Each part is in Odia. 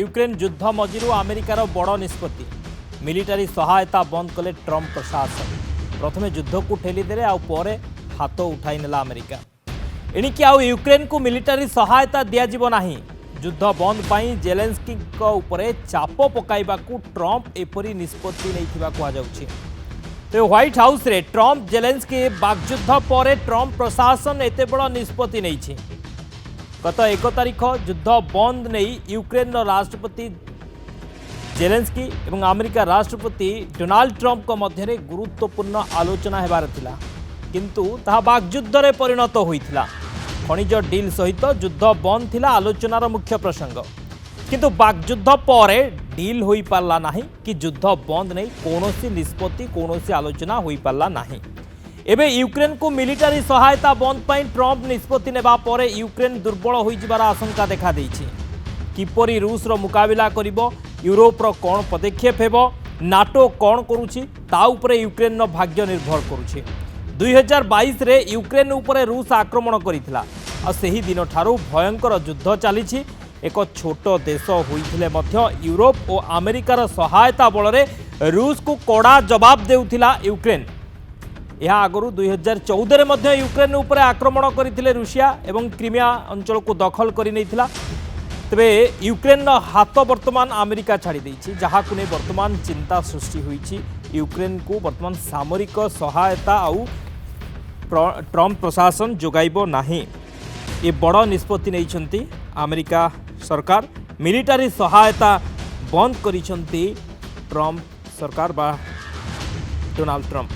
यूक्रेन युद्ध मझिरू अमेरिकार बड़ निष्पत्ति मिलिटारी सहायता बंद कले ट्रंप प्रशासन प्रथमे युद्ध को ठेलीदेले आउे हाथ उठाई नेला अमेरिका एणिकी आउ यूक्रेन को मिलिटारी सहायता दिज्व ना युद्ध बंद पर जेलेन्स्की उपरे चाप पकाइबाकू ट्रंप एपरी निष्पत्ति नहीं कहुच्छी तो व्हाइट हाउस रे ट्रंप जेलेन्स्की बाकयुद्ध पर ट्रंप प्रशासन एते बड़ निष्पत्ति नहीं गत 1 तारिख युद्ध बंद नहीं यूक्रेन राष्ट्रपति जेलेन्स्की एवं अमेरिका राष्ट्रपति डोनाल्ड ट्रंप मध्य गुरुत्वपूर्ण आलोचना हेबार थिला किंतु ताहा बाकयुद्ध रे परिणत होइथिला खनिज डील सहित युद्ध बंद थिला आलोचनार मुख्य प्रसंग किंतु बाकयुद्ध पर डील होई पारला नाही कि युद्ध बंद नहीं कोनोसी निष्पत्ति कोनोसी आलोचना होई पारला नाही एबे यूक्रेन को मिलिटारी सहायता बंद पर ट्रंप निष्पत्ति नेबा परे यूक्रेन दुर्बल होई जिबार आशंका देखा देइछि किपरि रूस रो मुकाबिला करिवो यूरोप रो कोन पदक्षेप हेबो नाटो कोन करूछि ता उपरे यूक्रेन रो भाग्य निर्भर करूछि 2022 रे यूक्रेन उपरे रूस आक्रमण करिथिला आ सेही दिन ठारू भयंकर युद्ध चलीछि एक छोट देश होइथिले मध्य यूरोप और अमेरिकार सहायता बलरे रूस को कड़ा जवाब देउथिला यूक्रेन यह आगु 2014 में यूक्रेन उपर आक्रमण करते रूसिया एवं क्रीमिया अंचल को दखल कर तेरे यूक्रेन हाथ वर्तमान अमेरिका छाड़ी जहाँ को नहीं वर्तमान चिंता सृष्टि हुई यूक्रेन को वर्तमान सामरिक सहायता आउ ट्रंप प्रशासन जोगाइब नाही ये बड़ निष्पत्ति नहीं अमेरिका सरकार मिलिटारी सहायता बंद करिसंती ट्रंप सरकार बा डोनाल्ड ट्रंप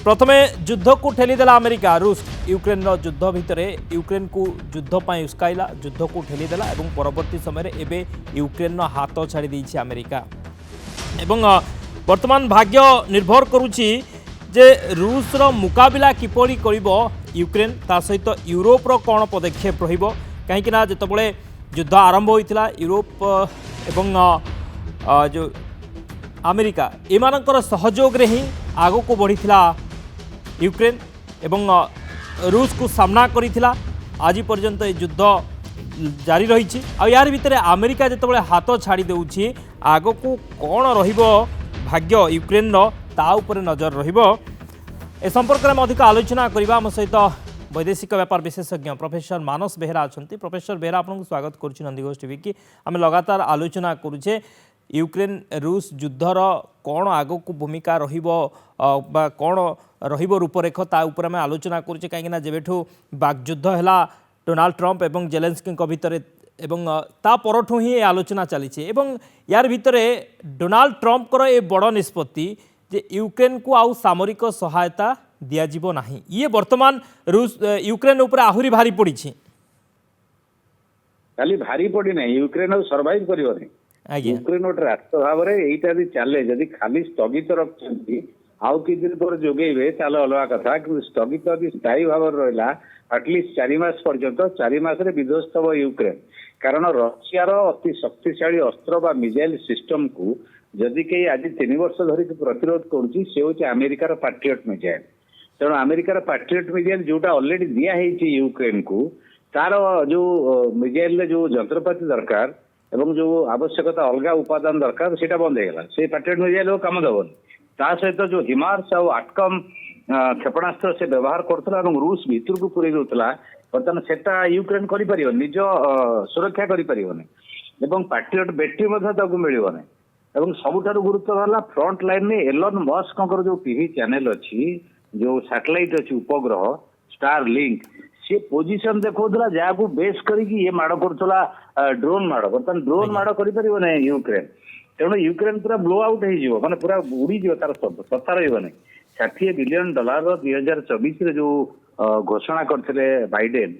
प्रथमे युद्ध को ठेलीदेला अमेरिका रूस यूक्रेन युद्ध भितर यूक्रेन को युद्ध पर उस्काइला युद्ध को ठेलीदेला एवं परवर्ती समय एबे यूक्रेन हाथ छाड़ी देइछि अमेरिका एवं वर्तमान भाग्य निर्भर करुछि जे रूस रो मुकाबिला किपरि करिवो यूक्रेन ता सहित यूरोप रो कोन पदक्षेप रहिबो काहेकि ना जेतबळे युद्ध आरंभ होइतिला यूरोप एवं जो अमेरिका एमानकर सहयोग रे ही आगो को बढ़ीथिला यूक्रेन एवं रूस को सामना करिथिला आज पर्यंत युद्ध जारी रही यार भितर अमेरिका जितेबाला हाथ छाड़ी देउछि आगो को कौन रहिबो भाग्य यूक्रेन ता उपरे नजर रहिबो ए संपर्क में अधिक आलोचना करबा हम सहित वैदेशिक व्यापार विशेषज्ञ प्रोफेसर मानस बेहरा अच्छा प्रोफेसर बेहरा आपको स्वागत करुच्ची नंदीघोष टीवी की आम लगातार आलोचना करुचे यूक्रेन रूस युद्धर कौन आग को भूमिका रहा कौन रूपरेख ता उपर आम आलोचना करुचे कहीं जेबेठू बाकयुद्ध है डोनाल्ड ट्रंप एवं जेलेन्स्की भितर एवं ता परठू ही आलोचना चली यार भितर डोनाल्ड ट्रंपर ये बड़ निष्पत्ति जे यूक्रेन को आउ सामरिक सहायता दिज्व ना ये वर्तमान रूस यूक्रेन उपर आहुरी भारी पड़ी खाली भारी पड़ी ना यूक्रेन सर्वाइव कर यूक्रेन गोटे राष्ट्र भाव में यहीटा भी चले जदि खाली स्थगित रखते आउ कि दिन पर जोगेबे ताले अलग कथा कि स्थगित यदि स्थायी भाव रहा आटलिस्ट 4 मास पर्यंत 4 मास विध्वस्त हम यूक्रेन कारण रशियार अति शक्तिशाली अस्त्र बा मिसाइल सिस्टम को जदि कहीं आज 3 वर्ष धरिक प्रतिरोध करुच्ची से हूँ अमेरिकार पैट्रियट मिसाइल तेणु अमेरिकार पैट्रियट मिसाइल जोटा अलरेडी दिखाई यूक्रेन को तार जो मिसाइल जो जंत्रपाति दरकार एवं जो आवश्यकता अलग उपादान दरकार से बंद होगा से पैट्रियट मिसाइल कम देवनी ता सहित जो हिमार्स आउ आटकम क्षेपणास्त्र से व्यवहार करता रूस भितर को पूरे दूसरा बर्तमान सेटा यूक्रेन कर निज सुरक्षा कर पैट्रियट बैटरी मिलने एवं सबुठ गुरुत्व है फ्रंट लाइन में एलन मस्क जो टीवी चैनल अच्छी जो सैटेलाइट अच्छी उपग्रह स्टार लिंक सी पोजिशन देखा जहाँ को बेस करके ये माड़ करुला ड्रोन माड़ बर्तमान ड्रोन माड़ कर यूक्रेन तेणु यूक्रेन पूरा ब्लो आउट हो माने पूरा उड़ीज तार सत्ता रही 60 बिलियन डॉलर 2024 जो घोषणा करते बाइडेन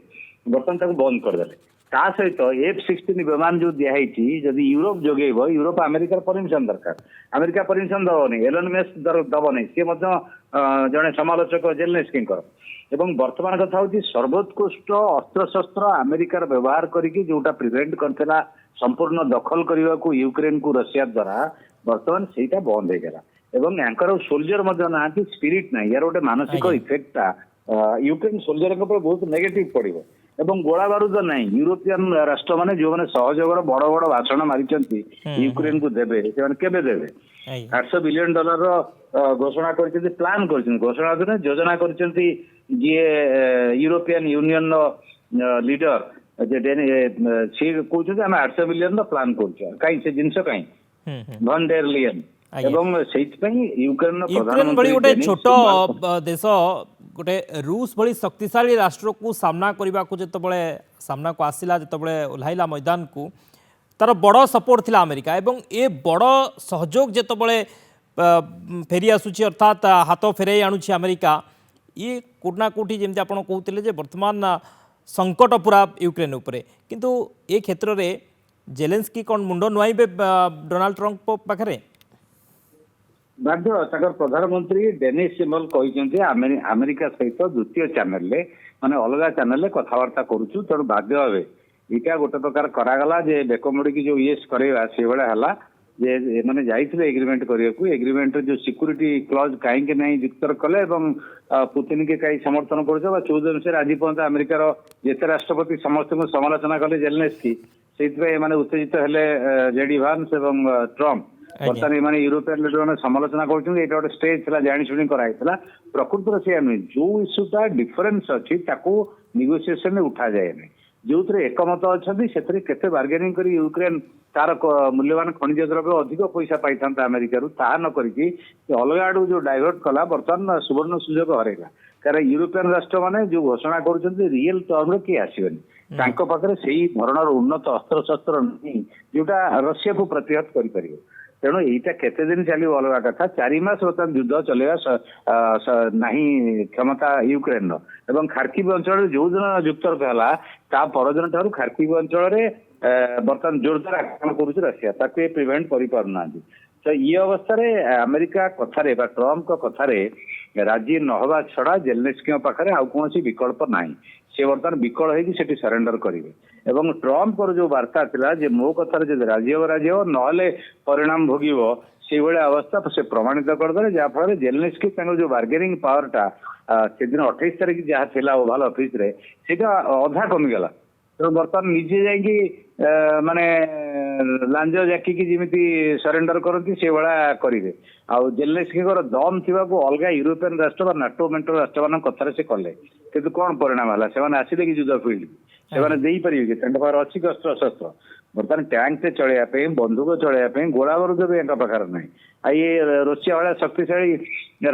बर्तमान बंद करदे ता सहित F-16 विमान जो दिखाई जदि यूरोप जोगेब यूरोप अमेरिकार परमिशन दरकार अमेरिका परमिशन दबनी एलन मस्क दबनी सी जड़े समालोचक जेलेन्स्की एवं वर्तमान कथा हूँ सर्वोत्कृष्ट अस्त्र शस्त्र अमेरिकार व्यवहार करके जोटा प्रिवेंट करता संपूर्ण दखल करने को यूक्रेन को रशिया द्वारा वर्तमान से बंद होगा एवं यांकर सोल्जर ना स्पिरिट ना यार गोटे मानसिक इफेक्टा यूक्रेन सोल्जर बहुत नेगेटिव पड़ो ଏବଂ ଗୋଳା ବାରୁଦ ନାହିଁ। ୟୁରୋପିଆନ ରାଷ୍ଟ୍ର ମାନେ ଯୋଉମାନେ ସହଯୋଗର ବଡ ବଡ ଭାଷଣ ମାରିଛନ୍ତି ୟୁକ୍ରେନକୁ ଦେବେ, ସେମାନେ କେବେ ଦେବେ? $800 ବିଲିୟନ ଘୋଷଣା କରିଛନ୍ତି, ପ୍ଲାନ୍ କରିଛନ୍ତି, ଘୋଷଣା ଯୋଜନା କରିଛନ୍ତି ଯିଏ ୟୁରୋପିଆନ ୟୁନିୟନ ଲିଡର ସିଏ କହୁଛନ୍ତି ଆମେ $800 ବିଲିୟନ ପ୍ଲାନ୍ କରୁଛୁ। କାହିଁ ସେ ଜିନିଷ କାହିଁ ଭନ୍ ଡେର ଲିୟନ। ଏବଂ ସେଇଥିପାଇଁ ୟୁକ୍ରେନ ଭଳି ଗୋଟେ ଛୋଟ ଦେଶ ଗୋଟେ ରୁଷ ଭଳି ଶକ୍ତିଶାଳୀ ରାଷ୍ଟ୍ରକୁ ସାମ୍ନା କରିବାକୁ ଯେତେବେଳେ ସାମ୍ନାକୁ ଆସିଲା, ଯେତେବେଳେ ଓହ୍ଲାଇଲା ମଇଦାନକୁ, ତାର ବଡ଼ ସପୋର୍ଟ ଥିଲା ଆମେରିକା। ଏବଂ ଏ ବଡ଼ ସହଯୋଗ ଯେତେବେଳେ ଫେରି ଆସୁଛି, ଅର୍ଥାତ୍ ହାତ ଫେରାଇ ଆଣୁଛି ଆମେରିକା, ଇଏ କୋଉଠି ନା କୋଉଠି ଯେମିତି ଆପଣ କହୁଥିଲେ ଯେ ବର୍ତ୍ତମାନ ସଂକଟ ପୁରା ୟୁକ୍ରେନ ଉପରେ। କିନ୍ତୁ ଏ କ୍ଷେତ୍ରରେ ଜେଲେନ୍ସ୍କି କ'ଣ ମୁଣ୍ଡ ନୁଆଇବେ ଡୋନାଲ୍ଡ ଟ୍ରମ୍ପଙ୍କ ପାଖରେ? ବାଧ୍ୟ। ତାଙ୍କର ପ୍ରଧାନମନ୍ତ୍ରୀ ଡେନିସ୍ ସିମଲ କହିଛନ୍ତି ଆମେରିକା ସହିତ ଦ୍ୱିତୀୟ ଚ୍ୟାନେଲରେ ମାନେ ଅଲଗା ଚ୍ୟାନେଲରେ କଥାବାର୍ତ୍ତା କରୁଛୁ, ତେଣୁ ବାଧ୍ୟ ହେବେ। ଏଇଟା ଗୋଟେ ପ୍ରକାର କରାଗଲା ଯେ ବେକ ମୋଡ଼ିକି ଯୋଉ ଇଏସ୍ କରେଇବା ସେଇଭଳିଆ ହେଲା ଯେ ଏମାନେ ଯାଇଥିଲେ ଏଗ୍ରିମେଣ୍ଟ କରିବାକୁ, ଏଗ୍ରିମେଣ୍ଟରେ ଯୋଉ ସିକ୍ୟୁରିଟି କ୍ଲଜ କାହିଁକି ନାହିଁ ଯୁକ୍ତର କଲେ ଏବଂ ପୁତିନକି କାହିଁ ସମର୍ଥନ କରୁଛ ବା 14 ବିଷୟରେ ଆଜି ପର୍ଯ୍ୟନ୍ତ ଆମେରିକାର ଯେତେ ରାଷ୍ଟ୍ରପତି ସମସ୍ତଙ୍କୁ ସମାଲୋଚନା କଲେ ଜେଲେନ୍ସ୍କି, ସେଇଥିପାଇଁ ଏମାନେ ଉତ୍ତେଜିତ ହେଲେ ଜେଡି ଭାନ୍ସ ଏବଂ ଟ୍ରମ୍ପ। ବର୍ତ୍ତମାନ ଏମାନେ ୟୁରୋପିଆନ ଲିଡର ମାନେ ସମାଲୋଚନା କରୁଛନ୍ତି ଏଇଟା ଗୋଟେ ଷ୍ଟେଜ ଥିଲା, ଜାଣିଶୁଣି କରାହେଇଥିଲା। ପ୍ରକୃତରେ ସେଇଆ ନୁହେଁ। ଯୋଉ ଇସ୍ୟୁଟା ଡିଫରେନ୍ସ ଅଛି ତାକୁ ନେଗୋସିଏସନରେ ଉଠାଯାଏନି। ଯୋଉଥିରେ ଏକମତ ଅଛନ୍ତି ସେଥିରେ କେତେ ବାର୍ଗେନିଂ କରି ୟୁକ୍ରେନ ତାର ମୂଲ୍ୟବାନ ଖଣିଜ ଦ୍ରବ୍ୟ ଅଧିକ ପଇସା ପାଇଥାନ୍ତା ଆମେରିକାରୁ, ତାହା ନ କରିକି ଅଲଗା ଆଡକୁ ଯୋଉ ଡାଇଭର୍ଟ କଲା, ବର୍ତ୍ତମାନ ସୁବର୍ଣ୍ଣ ସୁଯୋଗ ହରେଇଲା। କାରଣ ୟୁରୋପିଆନ ରାଷ୍ଟ୍ରମାନେ ଯୋଉ ଘୋଷଣା କରୁଛନ୍ତି ରିଏଲ ଟର୍ମରେ କିଏ ଆସିବେନି। ତାଙ୍କ ପାଖରେ ସେଇ ଧରଣର ଉନ୍ନତ ଅସ୍ତ୍ରଶସ୍ତ୍ର ନାହିଁ ଯୋଉଟା ରଷିଆକୁ ପ୍ରତିହତ କରିପାରିବ। ତେଣୁ ଏଇଟା କେତେ ଦିନ ଚାଲିବ ଅଲଗା କଥା। 4 ମାସ ବର୍ତ୍ତମାନ ଯୁଦ୍ଧ ଚଲେଇବା ନାହିଁ କ୍ଷମତା ୟୁକ୍ରେନର। ଏବଂ ଖାର୍କିଭ ଅଞ୍ଚଳରେ ଯୋଉଦିନ ଯୁକ୍ତର୍କ ହେଲା ତା ପରଦିନ ଠାରୁ ଖାର୍କିଭ ଅଞ୍ଚଳରେ ବର୍ତ୍ତମାନ ଜୋରଦାର ଆକ୍ରମଣ କରୁଛି ରଷିଆ, ତାକୁ ଏ ପ୍ରିଭେଣ୍ଟ କରିପାରୁନାହାନ୍ତି। ତ ଇଏ ଅବସ୍ଥାରେ ଆମେରିକା କଥାରେ ବା ଟ୍ରମ୍ପଙ୍କ କଥାରେ ରାଜି ନହେବା ଛଡା ଜେଲେନ୍ସ୍କିଙ୍କ ପାଖରେ ଆଉ କୌଣସି ବିକଳ୍ପ ନାହିଁ। ସେ ବର୍ତ୍ତମାନ ବିକଳ ହେଇକି ସେଠି ସରେଣ୍ଡର କରିବେ। ଏବଂ ଟ୍ରମ୍ପଙ୍କର ଯୋଉ ବାର୍ତ୍ତା ଥିଲା ଯେ ମୋ କଥାରେ ଯଦି ରାଜି ହବ ନହେଲେ ପରିଣାମ ଭୋଗିବ, ସେଇଭଳିଆ ଅବସ୍ଥା ସେ ପ୍ରମାଣିତ କରିଦେଲେ। ଯାହାଫଳରେ ଜେଲେନ୍ସ୍କି ତାଙ୍କର ଯୋଉ ବାର୍ଗେନିଂ ପାୱାରଟା ସେଦିନ 28 ତାରିଖ ଯାହା ଥିଲା ଓଭାଲ ଅଫିସରେ ସେଇଟା ଅଧା କମିଗଲା। ତେଣୁ ବର୍ତ୍ତମାନ ନିଜେ ଯାଇକି ମାନେ ଲାଞ୍ଜ ଜାକିକି ଯେମିତି ସରେଣ୍ଡର କରନ୍ତି ସେଇଭଳିଆ କରିବେ। ଆଉ ଜେଲେନ୍ସ୍କିଙ୍କର ଦମ ଥିବାକୁ ଅଲଗା ୟୁରୋପିଆନ ରାଷ୍ଟ୍ର ବା ନାଟୋ ମେଣ୍ଟର ରାଷ୍ଟ୍ରମାନଙ୍କ କଥାରେ ସେ କଲେ, କିନ୍ତୁ କଣ ପରିଣାମ ହେଲା? ସେମାନେ ଆସିଲେ କି ଯୁଦ୍ଧ ଫିଲ୍ଡ? ସେମାନେ ଦେଇପାରିବେ କି? ତାଙ୍କ ପାଖରେ ଅଛି କି ଅସ୍ତ୍ରଶସ୍ତ୍ର? ବର୍ତ୍ତମାନ ଟ୍ୟାଙ୍କରେ ଚଳେଇବା ପାଇଁ, ବନ୍ଧୁକ ଚଳେଇବା ପାଇଁ ଗୋଳା ବାରୁଦ ବି ତାଙ୍କ ପାଖରେ ନାହିଁ। ଆଉ ଇଏ ରୁଷିଆ ଭଳିଆ ଶକ୍ତିଶାଳୀ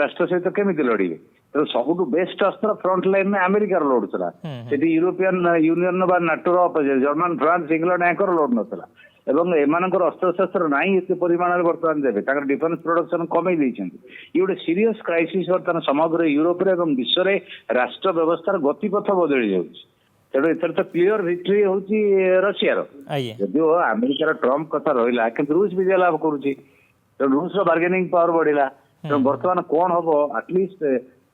ରାଷ୍ଟ୍ର ସହିତ କେମିତି ଲଢିବେ? ତେଣୁ ସବୁଠୁ ବେଷ୍ଟ ଅସ୍ତ୍ର ଫ୍ରଣ୍ଟ ଲାଇନରେ ଆମେରିକାର ଲଢୁଥିଲା। ସେଠି ୟୁରୋପିଆନ ୟୁନିୟନ ବା ନାଟୋର ଜର୍ମାନ, ଫ୍ରାନ୍ସ, ଇଂଲଣ୍ଡ ୟାଙ୍କର ଲୋଡ ନଥିଲା। ଏବଂ ଏମାନଙ୍କର ଅସ୍ତ୍ରଶସ୍ତ୍ର ନାହିଁ ଏତେ ପରିମାଣରେ ବର୍ତ୍ତମାନ ଦେବେ। ତାଙ୍କର ଡିଫେନ୍ସ ପ୍ରଡକ୍ସନ କମେଇ ଦେଇଛନ୍ତି। ଇଏ ଗୋଟେ ସିରିୟସ କ୍ରାଇସିସ୍ ବର୍ତ୍ତମାନ ସମଗ୍ର ୟୁରୋପରେ ଏବଂ ବିଶ୍ୱରେ ରାଷ୍ଟ୍ର ବ୍ୟବସ୍ଥାର ଗତିପଥ ବଦଳି ଯାଉଛି। ତେଣୁ ଏଥର ତ କ୍ଲିୟର ଭିକ୍ଟ୍ରି ହଉଛି ରଷିଆର। ଯଦିଓ ଆମେରିକାର ଟ୍ରମ୍ପ କଥା ରହିଲା, କିନ୍ତୁ ରୁଷ ବିଜୟ ଲାଭ କରୁଛି। ତେଣୁ ରୁଷର ବାର୍ଗେନିଂ ପାୱାର ବଢିଲା। ତେଣୁ ବର୍ତ୍ତମାନ କଣ ହବ? ଆଟଲିଷ୍ଟ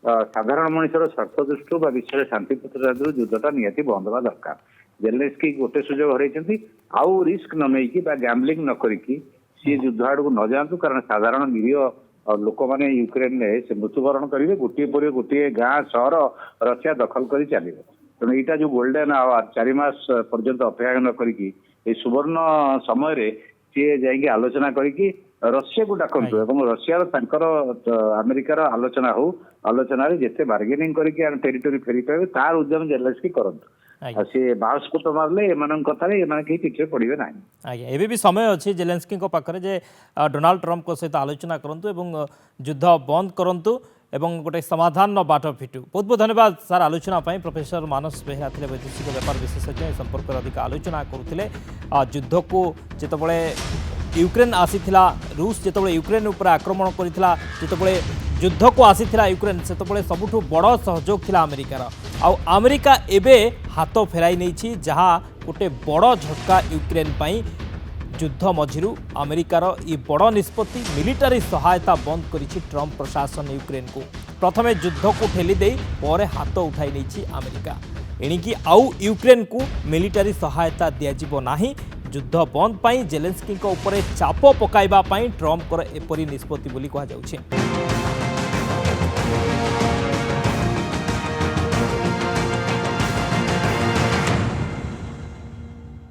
ସାଧାରଣ ମଣିଷର ସ୍ୱାର୍ଥ ଦୃଷ୍ଟିରୁ ବା ବିଶ୍ୱରେ ଶାନ୍ତି ପ୍ରତିଷ୍ଠାରୁ ଯୁଦ୍ଧଟା ନିହାତି ବନ୍ଦ ହେବା ଦରକାର। ଜେଲେନ୍ସ୍କି ଗୋଟେ ସୁଯୋଗ ହରେଇଛନ୍ତି, ଆଉ ରିସ୍କ ନ ନେଇକି ବା ଗ୍ୟାମ୍ବଲିଂ ନ କରିକି ସିଏ ଯୁଦ୍ଧ ଆଡକୁ ନ ଯାଆନ୍ତୁ। କାରଣ ସାଧାରଣ ନିରୀହ ଲୋକମାନେ ୟୁକ୍ରେନରେ ସେ ମୃତ୍ୟୁବରଣ କରିବେ। ଗୋଟିଏ ପରେ ଗୋଟିଏ ଗାଁ ସହର ରଷିଆ ଦଖଲ କରି ଚାଲିବ। ତେଣୁ ଏଇଟା ଯୋଉ ଗୋଲ୍ଡେନ ଆୱାର 4 ମାସ ପର୍ଯ୍ୟନ୍ତ ଅପେକ୍ଷା ନ କରିକି ଏଇ ସୁବର୍ଣ୍ଣ ସମୟରେ ସିଏ ଯାଇକି ଆଲୋଚନା କରିକି ରଷିଆକୁ ଡାକନ୍ତୁ ଏବଂ ରଷିଆର ତାଙ୍କର ଆମେରିକାର ଆଲୋଚନା ହଉ, ଆଲୋଚନାରେ ଯେତେ ବାର୍ଗେନିଂ କରିକି ଟେରିଟୋରି ଫେରି ପାଇବେ ତାର ଉଦ୍ୟମ ଜେଲେନ୍ସ୍କି କରନ୍ତୁ। ଆଉ ସେ ବାଉସ୍ଫୋଟ ମାରିଲେ ଏମାନଙ୍କ କଥାରେ ଏମାନେ କେହି ପିଠିରେ ପଡ଼ିବେ ନାହିଁ। ଆଜ୍ଞା, ଏବେ ବି ସମୟ ଅଛି ଜେଲେନ୍ସ୍କିଙ୍କ ପାଖରେ ଯେ ଡୋନାଲ୍ଡ ଟ୍ରମ୍ପଙ୍କ ସହିତ ଆଲୋଚନା କରନ୍ତୁ ଏବଂ ଯୁଦ୍ଧ ବନ୍ଦ କରନ୍ତୁ ଏବଂ ଗୋଟେ ସମାଧାନର ବାଟ ଫିଟୁ। ବହୁତ ବହୁତ ଧନ୍ୟବାଦ ସାର୍ ଆଲୋଚନା ପାଇଁ। ପ୍ରଫେସର ମାନସ ବେହେରା ଥିଲେ ବୈଦେଶିକ ବ୍ୟାପାର ବିଶେଷଜ୍ଞ, ଏ ସମ୍ପର୍କରେ ଅଧିକ ଆଲୋଚନା କରୁଥିଲେ। ଯୁଦ୍ଧକୁ ଯେତେବେଳେ ୟୁକ୍ରେନ ଆସିଥିଲା, ରୁଷ ଯେତେବେଳେ ୟୁକ୍ରେନ ଉପରେ ଆକ୍ରମଣ କରିଥିଲା, ଯେତେବେଳେ ଯୁଦ୍ଧକୁ ଆସିଥିଲା ୟୁକ୍ରେନ, ସେତେବେଳେ ସବୁଠୁ ବଡ଼ ସହଯୋଗ ଥିଲା ଆମେରିକାର। ଆଉ ଆମେରିକା ଏବେ ହାତ ଫେରାଇ ନେଇଛି, ଯାହା ଗୋଟେ ବଡ଼ ଝଟକା ୟୁକ୍ରେନ ପାଇଁ। ଯୁଦ୍ଧ ମଝିରୁ ଆମେରିକାର ଏ ବଡ଼ ନିଷ୍ପତ୍ତି, ମିଲିଟାରୀ ସହାୟତା ବନ୍ଦ କରିଛି ଟ୍ରମ୍ପ ପ୍ରଶାସନ ୟୁକ୍ରେନକୁ। ପ୍ରଥମେ ଯୁଦ୍ଧକୁ ଠେଲି ଦେଇ ପରେ ହାତ ଉଠାଇ ନେଇଛି ଆମେରିକା। ଏଣିକି ଆଉ ୟୁକ୍ରେନକୁ ମିଲିଟାରୀ ସହାୟତା ଦିଆଯିବ ନାହିଁ। ଯୁଦ୍ଧ ବନ୍ଦ ପାଇଁ ଜେଲେନ୍ସ୍କିଙ୍କ ଉପରେ ଚାପ ପକାଇବା ପାଇଁ ଟ୍ରମ୍ପଙ୍କର ଏପରି ନିଷ୍ପତ୍ତି ବୋଲି କୁହାଯାଉଛି।